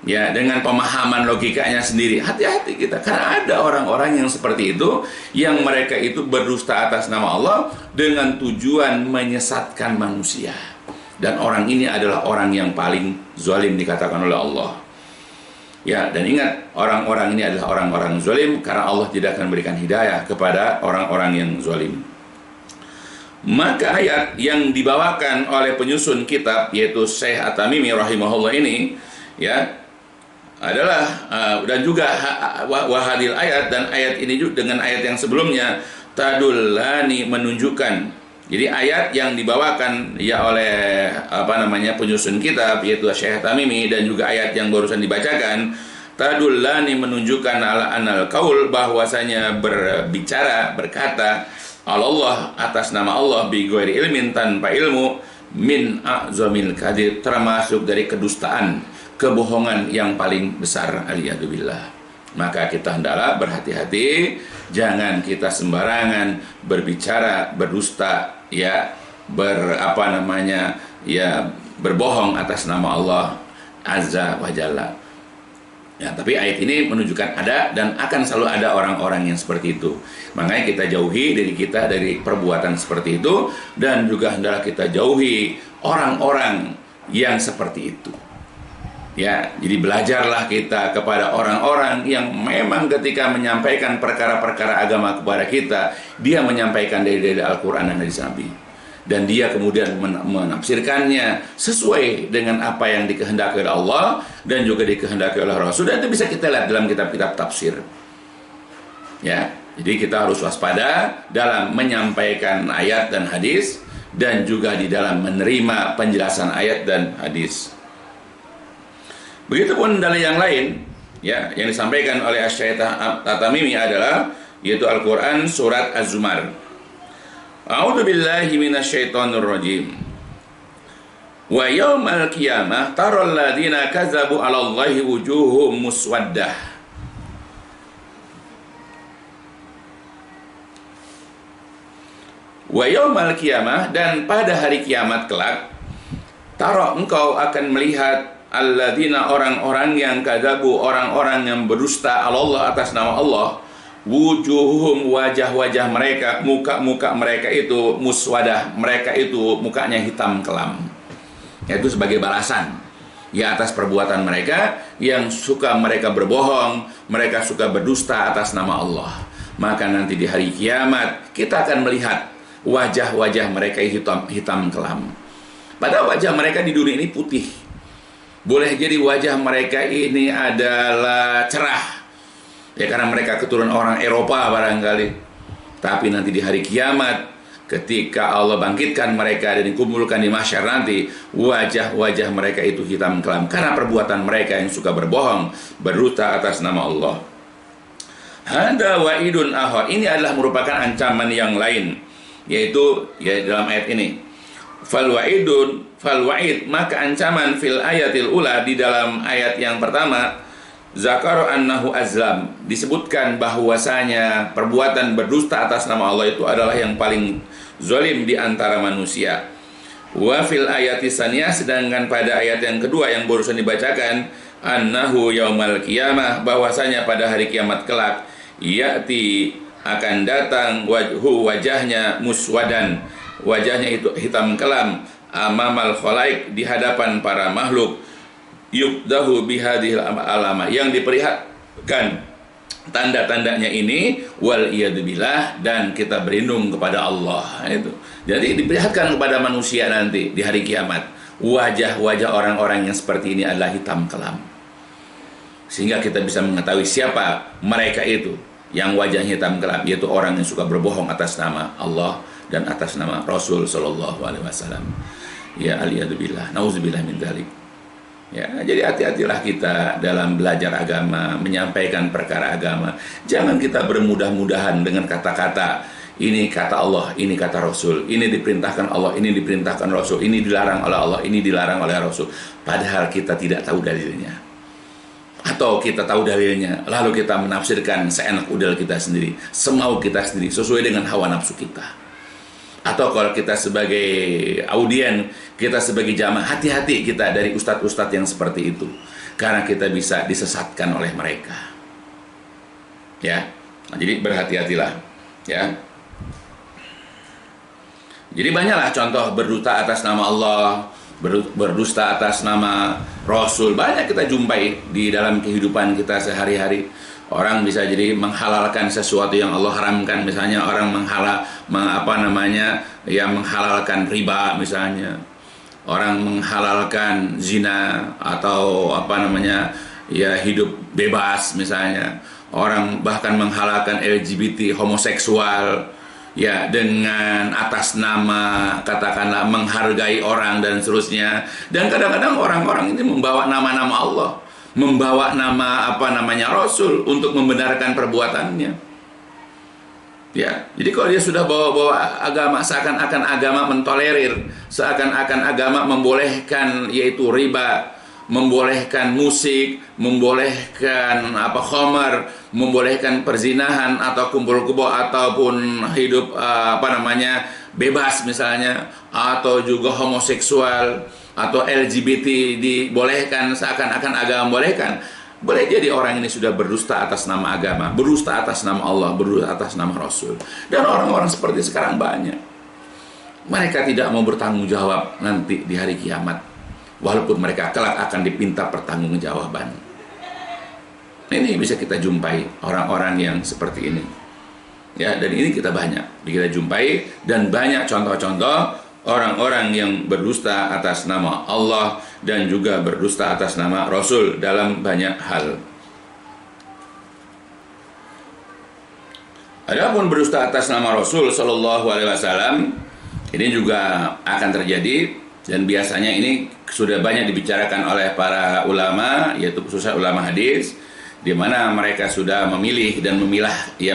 ya, dengan pemahaman logikanya sendiri. Hati-hati kita, karena ada orang-orang yang seperti itu, yang mereka itu berdusta atas nama Allah dengan tujuan menyesatkan manusia. Dan orang ini adalah orang yang paling zalim dikatakan oleh Allah. Ya, dan ingat, orang-orang ini adalah orang-orang zalim karena Allah tidak akan berikan hidayah kepada orang-orang yang zalim. Maka ayat yang dibawakan oleh penyusun kitab, yaitu Syekh At-Tamimi rahimahullah ini, ya, adalah dan juga wahadil ayat, dan ayat ini juga dengan ayat yang sebelumnya tadullani, menunjukkan. Jadi ayat yang dibawakan ya oleh penyusun kitab, yaitu Syekh Tamimi, dan juga ayat yang barusan dibacakan tadullani, menunjukkan anal qaul, bahwasanya berbicara, berkata Allah atas nama Allah bi ghairi ilmin, tanpa ilmu, min a'zamil kadhib, termasuk dari kedustaan, kebohongan yang paling besar, aliyadzubillah. Maka kita hendaklah berhati-hati, jangan kita sembarangan berbicara berdusta, ya, berbohong atas nama Allah Azza wa Jalla. Ya, tapi ayat ini menunjukkan ada dan akan selalu ada orang-orang yang seperti itu. Makanya kita jauhi diri kita dari perbuatan seperti itu, dan juga hendaklah kita jauhi orang-orang yang seperti itu. Ya, jadi belajarlah kita kepada orang-orang yang memang ketika menyampaikan perkara-perkara agama kepada kita, dia menyampaikan dari Al-Quran dan hadis Nabi. Dan dia kemudian menafsirkannya sesuai dengan apa yang dikehendaki oleh Allah dan juga dikehendaki oleh Rasul, dan itu bisa kita lihat dalam kitab-kitab tafsir. Ya, jadi kita harus waspada dalam menyampaikan ayat dan hadis, dan juga di dalam menerima penjelasan ayat dan hadis. Begitupun dalil yang lain, ya, yang disampaikan oleh Asy-Syaikh At-Tamimi adalah yaitu Al-Quran surat Az-Zumar. A'udzu billahi minasyaitonir rajim. Wa yaumal qiyamah taral ladzina kadzabu 'ala Allahi wujuhum muswaddah. Wa yaumal qiyamah, dan pada hari kiamat kelak, tara engkau akan melihat alladzina orang-orang yang kadzabu, orang-orang yang berdusta 'ala Allah atas nama Allah, wujuhum wajah-wajah mereka, muka-muka mereka itu muswadah, mereka itu mukanya hitam kelam. Itu sebagai balasan ya atas perbuatan mereka yang suka mereka berbohong, mereka suka berdusta atas nama Allah. Maka nanti di hari kiamat kita akan melihat wajah-wajah mereka hitam kelam. Padahal wajah mereka di dunia ini putih. Boleh jadi wajah mereka ini adalah cerah, ya karena mereka keturunan orang Eropa barangkali. Tapi nanti di hari kiamat, ketika Allah bangkitkan mereka dan dikumpulkan di mahsyar nanti, wajah-wajah mereka itu hitam kelam karena perbuatan mereka yang suka berbohong, berdusta atas nama Allah. Hada wa'idun ahad, ini adalah merupakan ancaman yang lain, yaitu ya dalam ayat ini. Fal wa'id, maka ancaman fil ayatil ula, di dalam ayat yang pertama, zakar annahu azlam, disebutkan bahwasanya perbuatan berdusta atas nama Allah itu adalah yang paling zalim di antara manusia. Wa fil ayati saniyah, sedangkan pada ayat yang kedua yang barusan dibacakan, annahu yaumal qiyamah, bahwasanya pada hari kiamat kelak, ya'ti, akan datang, wajahnya muswadan, wajahnya itu hitam kelam, amamal khalaik, di hadapan para makhluk, yukdahu bihadhil alama, yang diperlihatkan tanda-tandanya ini, wal iyadzubillah, dan kita berlindung kepada Allah. Itu jadi diperlihatkan kepada manusia nanti di hari kiamat, wajah-wajah orang-orang yang seperti ini adalah hitam kelam, sehingga kita bisa mengetahui siapa mereka itu yang wajahnya hitam kelam, yaitu orang yang suka berbohong atas nama Allah dan atas nama Rasul sallallahu alaihi wasallam. Ya aliyadzubillah, nauzubillah min dzalik. Ya, jadi hati-hatilah kita dalam belajar agama, menyampaikan perkara agama. Jangan kita bermudah-mudahan dengan kata-kata, ini kata Allah, ini kata Rasul, ini diperintahkan Allah, ini diperintahkan Rasul, ini dilarang oleh Allah, ini dilarang oleh Rasul. Padahal kita tidak tahu dalilnya. Atau kita tahu dalilnya, lalu kita menafsirkan seenak udel kita sendiri, semau kita sendiri, sesuai dengan hawa nafsu kita. Atau kalau kita sebagai audien, kita sebagai jamaah, hati-hati kita dari ustadz-ustadz yang seperti itu, karena kita bisa disesatkan oleh mereka. Ya, nah, jadi berhati-hatilah. Ya, jadi banyaklah contoh berdusta atas nama Allah, berdusta atas nama Rasul, banyak kita jumpai di dalam kehidupan kita sehari-hari. Orang bisa jadi menghalalkan sesuatu yang Allah haramkan, misalnya orang menghalalkan riba misalnya, orang menghalalkan zina atau hidup bebas misalnya, orang bahkan menghalalkan LGBT, homoseksual, ya dengan atas nama katakanlah menghargai orang dan seterusnya. Dan kadang-kadang orang-orang ini membawa nama-nama Allah, membawa nama Rasul untuk membenarkan perbuatannya. Ya, jadi kalau dia sudah bawa-bawa agama, seakan-akan agama mentolerir, seakan-akan agama membolehkan yaitu riba, membolehkan musik, membolehkan khamar, membolehkan perzinahan atau kumpul-kumpul ataupun hidup bebas misalnya, atau juga homoseksual atau LGBT dibolehkan seakan-akan agama membolehkan. Boleh jadi orang ini sudah berdusta atas nama agama, berdusta atas nama Allah, berdusta atas nama Rasul. Dan orang-orang seperti sekarang banyak. Mereka tidak mau bertanggung jawab nanti di hari kiamat, walaupun mereka kelak akan dipinta pertanggungjawaban. Ini bisa kita jumpai orang-orang yang seperti ini. Ya, dan ini kita jumpai, dan banyak contoh-contoh orang-orang yang berdusta atas nama Allah dan juga berdusta atas nama Rasul dalam banyak hal. Adapun berdusta atas nama Rasul Shallallahu Alaihi Wasallam, ini juga akan terjadi, dan biasanya ini sudah banyak dibicarakan oleh para ulama, yaitu khususnya ulama hadis, di mana mereka sudah memilih dan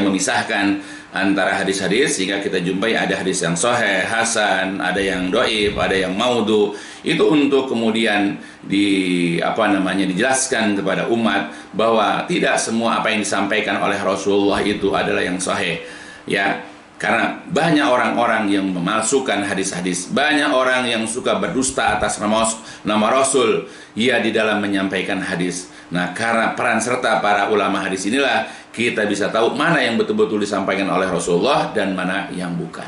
memisahkan antara hadis-hadis, sehingga kita jumpai ada hadis yang sahih, hasan, ada yang dhaif, ada yang maudhu. Itu untuk kemudian dijelaskan kepada umat bahwa tidak semua apa yang disampaikan oleh Rasulullah itu adalah yang sahih. Ya, karena banyak orang-orang yang memalsukan hadis-hadis, banyak orang yang suka berdusta atas nama Rasul di dalam menyampaikan hadis. Nah, karena peran serta para ulama hadis inilah kita bisa tahu mana yang betul-betul disampaikan oleh Rasulullah dan mana yang bukan.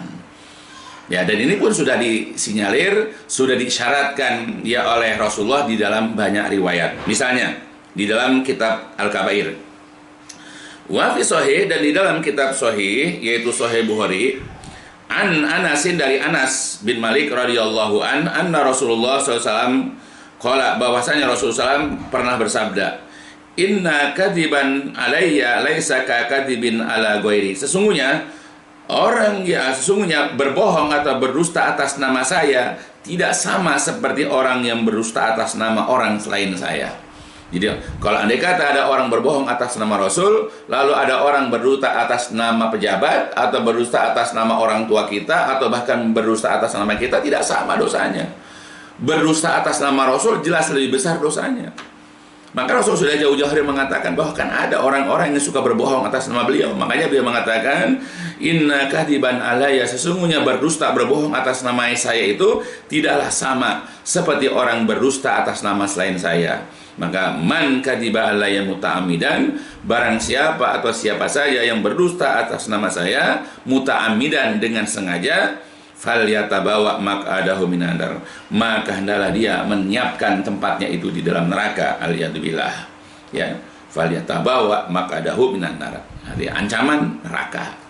Ya, dan ini pun sudah disinyalir, sudah disyaratkan oleh Rasulullah di dalam banyak riwayat. Misalnya di dalam kitab Al-Kabair. Wa fi sahih, dan di dalam kitab sahih yaitu Sahih Bukhari, an Anasin, dari Anas bin Malik radhiyallahu anna Rasulullah SAW qala, bahwasanya Rasulullah SAW pernah bersabda, inna kadiban alayya laisa ka kadibin ala ghairi. Sesungguhnya berbohong atau berdusta atas nama saya tidak sama seperti orang yang berdusta atas nama orang selain saya. Jadi kalau andai kata ada orang berbohong atas nama Rasul, lalu ada orang berdusta atas nama pejabat, atau berdusta atas nama orang tua kita, atau bahkan berdusta atas nama kita, tidak sama dosanya. Berdusta atas nama Rasul jelas lebih besar dosanya. Maka Rasul sudah jauh-jauh hari mengatakan bahwa kan ada orang-orang yang suka berbohong atas nama beliau. Makanya beliau mengatakan, inna kadiban alayya, sesungguhnya berdusta, berbohong atas nama saya itu tidaklah sama seperti orang berdusta atas nama selain saya. Maka man kadiba alayya muta'amidan, barang siapa atau siapa saja yang berdusta atas nama saya muta'amidan, dengan sengaja, falyatabawa maq'adahu minan nar, maka hendaklah dia menyiapkan tempatnya itu di dalam neraka. Aliyadzubillah. Ya, falyatabawa maq'adahu minan nar, artinya ancaman neraka.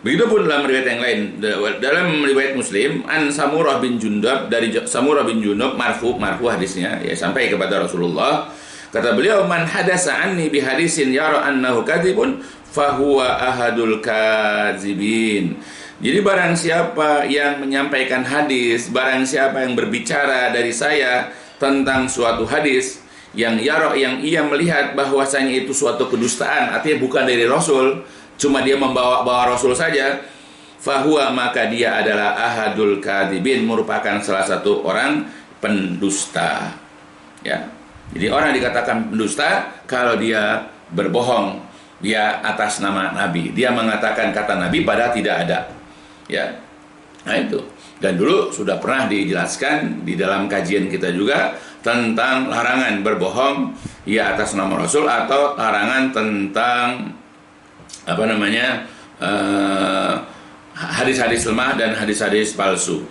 Begitupun dalam riwayat yang lain, dalam riwayat Muslim, an Samurah bin Jundab, dari Samurah bin Jundab, marfu hadisnya, sampai kepada Rasulullah. Kata beliau, man hadasa anni bi hadisin yara annahu kadzibun fahuwa ahadul kadzibin. Jadi barang siapa yang menyampaikan hadis, barang siapa yang berbicara dari saya tentang suatu hadis yang ia melihat bahwasanya itu suatu kedustaan, artinya bukan dari Rasul, cuma dia membawa Rasul saja, fahuwa, maka dia adalah ahadul kadzibin, merupakan salah satu orang pendusta. Ya. Jadi orang dikatakan pendusta kalau dia berbohong, dia atas nama Nabi, dia mengatakan kata Nabi padahal tidak ada. Ya. Nah itu. Dan dulu sudah pernah dijelaskan di dalam kajian kita juga tentang larangan berbohong atas nama Rasul, atau larangan tentang hadis-hadis lemah dan hadis-hadis palsu.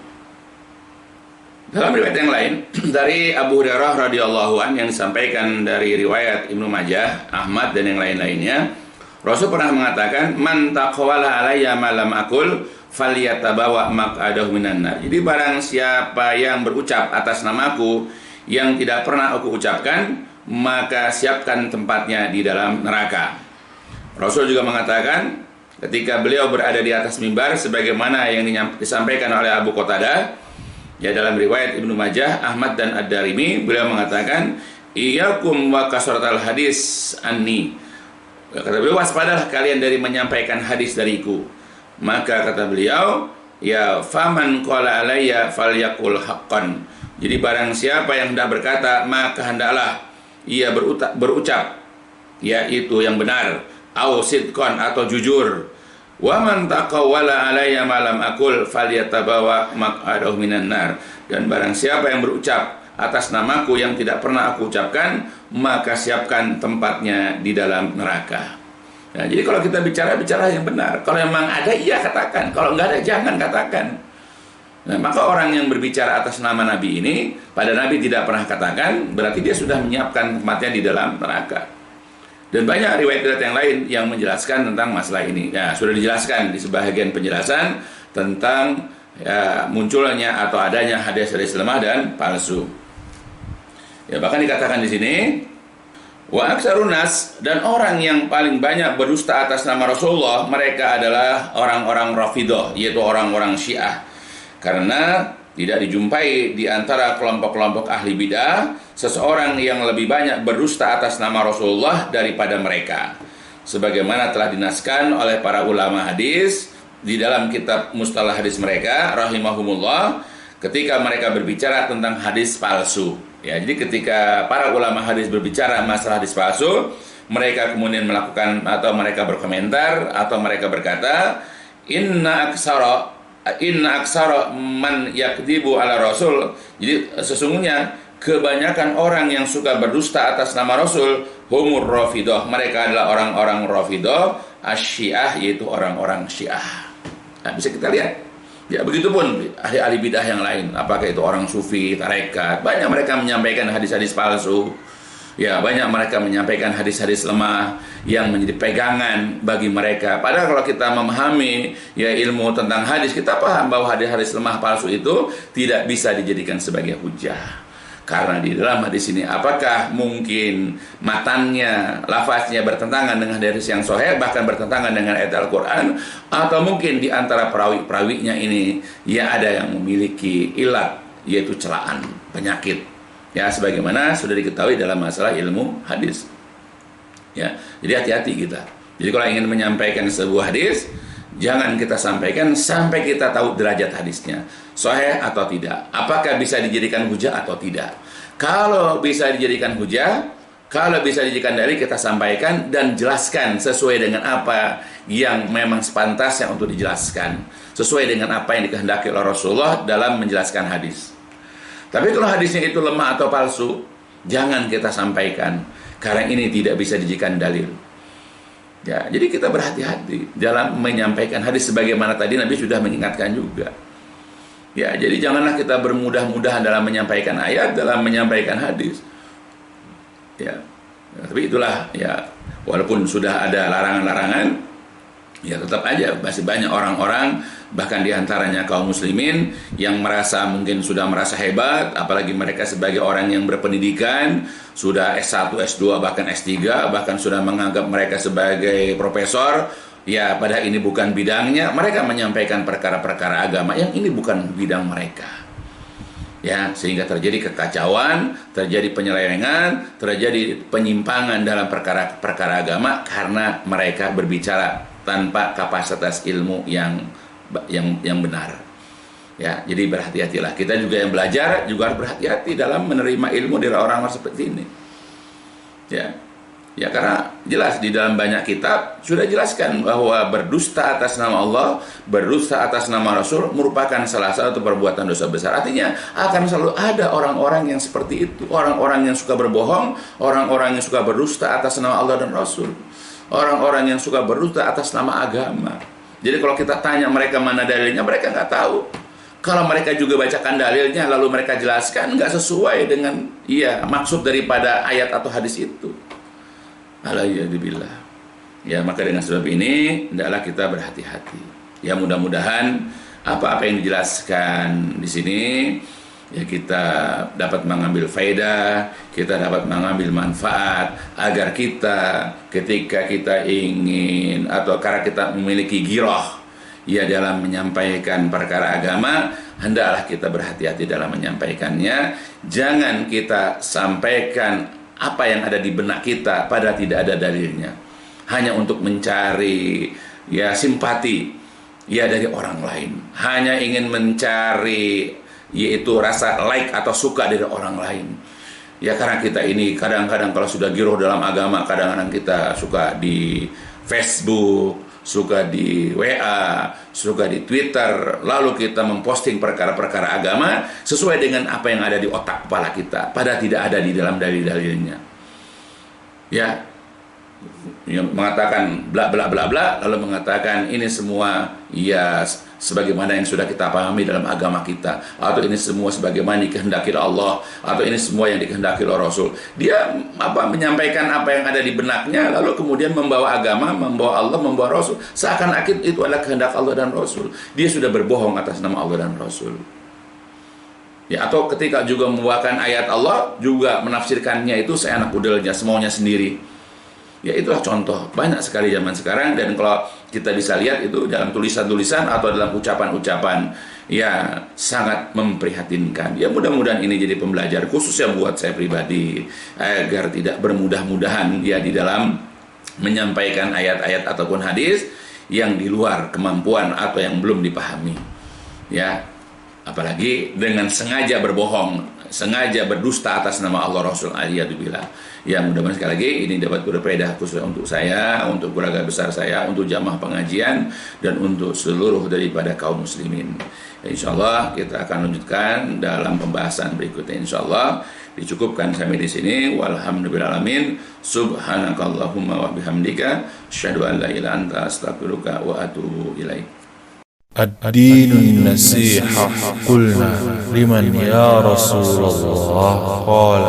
Dalam riwayat yang lain dari Abu Hurairah radhiyallahu anhu, yang disampaikan dari riwayat Ibnu Majah, Ahmad dan yang lain-lainnya, Rasul pernah mengatakan, man taqawala alayya ma lam aqul falyatabawa maq'adahu minan nar. Jadi barang siapa yang berucap atas namaku yang tidak pernah aku ucapkan, maka siapkan tempatnya di dalam neraka. Rasul juga mengatakan ketika beliau berada di atas mimbar, sebagaimana yang disampaikan oleh Abu Qatadah, dalam riwayat Ibnu Majah, Ahmad dan Ad-Darimi, beliau mengatakan, iyyakum wa kasratal hadis anni. Kata beliau, waspadalah kalian dari menyampaikan hadis dariku. Maka kata beliau, faman qala alayya falyaqul haqqan. Jadi barang siapa yang hendak berkata, maka hendaklah ia berucap, yaitu yang benar, au sidqan atau jujur. Wa man taqawwala alayya ma lam aqul falyatabawa maq'adahu minan nar. Dan barang siapa yang berucap atas namaku yang tidak pernah aku ucapkan, maka siapkan tempatnya di dalam neraka. Nah, jadi kalau kita bicara yang benar. Kalau memang ada, iya katakan. Kalau enggak ada, jangan katakan. Nah, maka orang yang berbicara atas nama Nabi ini, pada Nabi tidak pernah katakan, berarti dia sudah menyiapkan tempatnya di dalam neraka. Dan banyak riwayat-riwayat yang lain yang menjelaskan tentang masalah ini. Ya, sudah dijelaskan di sebahagian penjelasan tentang munculnya atau adanya hadis-hadis lemah dan palsu. Ya, bahkan dikatakan di sini, wa aktsarun nas, dan orang yang paling banyak berdusta atas nama Rasulullah, mereka adalah orang-orang Rafidhah, yaitu orang-orang Syiah. Karena tidak dijumpai di antara kelompok-kelompok ahli bidah seseorang yang lebih banyak berdusta atas nama Rasulullah daripada mereka. Sebagaimana telah dinaskan oleh para ulama hadis di dalam kitab mustalah hadis mereka rahimahumullah, ketika mereka berbicara tentang hadis palsu. Ya, jadi ketika para ulama hadis berbicara masalah hadis palsu, mereka kemudian melakukan atau mereka berkomentar atau mereka berkata, inna aksara man yakdzibu ala rasul. Jadi sesungguhnya kebanyakan orang yang suka berdusta atas nama Rasul humur Rafidhah, mereka adalah orang-orang Rafidhah asy-Syiah, yaitu orang-orang Syiah. Nah, bisa kita lihat. Ya, begitupun ahli-ahli bidah yang lain, apakah itu orang sufi, tarekat, banyak mereka menyampaikan hadis-hadis palsu. Ya, banyak mereka menyampaikan hadis-hadis lemah yang menjadi pegangan bagi mereka. Padahal kalau kita memahami ya ilmu tentang hadis, kita paham bahwa hadis-hadis lemah palsu itu tidak bisa dijadikan sebagai hujah. Karena di dalam hadis ini, apakah mungkin matannya, lafaznya bertentangan dengan hadis yang sahih, bahkan bertentangan dengan ayat Al-Quran, atau mungkin di antara perawi-perawinya ini ya ada yang memiliki ilat, yaitu celaan, penyakit. Ya, sebagaimana sudah diketahui dalam masalah ilmu hadis. Ya, jadi hati-hati kita. Jadi kalau ingin menyampaikan sebuah hadis, jangan kita sampaikan sampai kita tahu derajat hadisnya, sahih atau tidak, apakah bisa dijadikan hujah atau tidak. Kalau bisa dijadikan hujah, kalau bisa dijadikan dalil, kita sampaikan dan jelaskan sesuai dengan apa yang memang sepantasnya untuk dijelaskan, sesuai dengan apa yang dikehendaki oleh Rasulullah dalam menjelaskan hadis. Tapi kalau hadisnya itu lemah atau palsu, jangan kita sampaikan, karena ini tidak bisa dijadikan dalil. Ya, jadi kita berhati-hati dalam menyampaikan hadis, sebagaimana tadi Nabi sudah mengingatkan juga. Ya, jadi janganlah kita bermudah-mudahan dalam menyampaikan ayat, dalam menyampaikan hadis. Ya, tapi itulah ya, walaupun sudah ada larangan-larangan, ya tetap aja masih banyak orang-orang, bahkan diantaranya kaum muslimin yang mungkin sudah merasa hebat, apalagi mereka sebagai orang yang berpendidikan, sudah S1, S2, bahkan S3, bahkan sudah menganggap mereka sebagai profesor. Ya, padahal ini bukan bidangnya, mereka menyampaikan perkara-perkara agama yang ini bukan bidang mereka. Ya, sehingga terjadi kekacauan, terjadi penyelewengan, terjadi penyimpangan dalam perkara-perkara agama karena mereka berbicara tanpa kapasitas ilmu yang benar. Ya, jadi berhati-hatilah. Kita juga yang belajar juga harus berhati-hati dalam menerima ilmu dari orang-orang seperti ini. Ya, karena jelas di dalam banyak kitab sudah jelaskan bahwa berdusta atas nama Allah, berdusta atas nama Rasul merupakan salah satu perbuatan dosa besar. Artinya akan selalu ada orang-orang yang seperti itu, orang-orang yang suka berbohong, orang-orang yang suka berdusta atas nama Allah dan Rasul, orang-orang yang suka berdusta atas nama agama. Jadi kalau kita tanya mereka mana dalilnya, mereka nggak tahu. Kalau mereka juga bacakan dalilnya lalu mereka jelaskan, nggak sesuai dengan maksud daripada ayat atau hadis itu. Alhamdulillah. Ya, maka dengan sebab ini hendaklah kita berhati-hati. Ya, mudah-mudahan apa-apa yang dijelaskan di sini ya kita dapat mengambil faedah, kita dapat mengambil manfaat, agar kita ketika kita ingin atau karena kita memiliki ghirah ya dalam menyampaikan perkara agama, hendaklah kita berhati-hati dalam menyampaikannya. Jangan kita sampaikan apa yang ada di benak kita padahal tidak ada dalilnya, hanya untuk mencari ya simpati ya dari orang lain, hanya ingin mencari yaitu rasa like atau suka dari orang lain. Ya karena kita ini kadang-kadang kalau sudah giroh dalam agama, kadang-kadang kita suka di Facebook, suka di WA, suka di Twitter, lalu kita memposting perkara-perkara agama sesuai dengan apa yang ada di otak kepala kita, padahal tidak ada di dalam dalil-dalilnya. Ya, yang mengatakan bla bla bla bla, lalu mengatakan ini semua ya sebagaimana yang sudah kita pahami dalam agama kita, atau ini semua sebagaimana dikehendaki Allah, atau ini semua yang dikehendaki oleh Rasul. Dia menyampaikan apa yang ada di benaknya, lalu kemudian membawa agama, membawa Allah, membawa Rasul, seakan-akan itu adalah kehendak Allah dan Rasul. Dia sudah berbohong atas nama Allah dan Rasul. Ya, atau ketika juga membawakan ayat Allah, juga menafsirkannya itu seenak udelnya, semaunya sendiri. Ya itulah contoh banyak sekali zaman sekarang, dan kalau kita bisa lihat itu dalam tulisan-tulisan atau dalam ucapan-ucapan ya sangat memprihatinkan. Ya mudah-mudahan ini jadi pembelajar khususnya buat saya pribadi, agar tidak bermudah-mudahan ya di dalam menyampaikan ayat-ayat ataupun hadis yang di luar kemampuan atau yang belum dipahami. Ya, apalagi dengan sengaja berbohong, sengaja berdusta atas nama Allah Rasul, aliyadzubillah. Ya mudah-mudahan sekali lagi ini dapat berfaedah khususnya untuk saya, untuk keluarga besar saya, untuk jamaah pengajian, dan untuk seluruh daripada kaum muslimin. InsyaAllah kita akan lanjutkan dalam pembahasan berikutnya. InsyaAllah dicukupkan sampai di sini. Walhamdulillahirrahmanirrahim. Subhanakallahumma wa bihamdika asyhadu an la ilaha illa anta astaghfiruka wa atubu ilaik. الدين النصيحة قلنا لمن يا رسول الله قال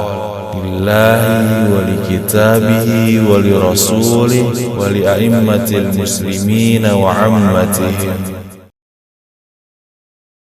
لله ولكتابه ولرسوله ولأئمة المسلمين وعمتهم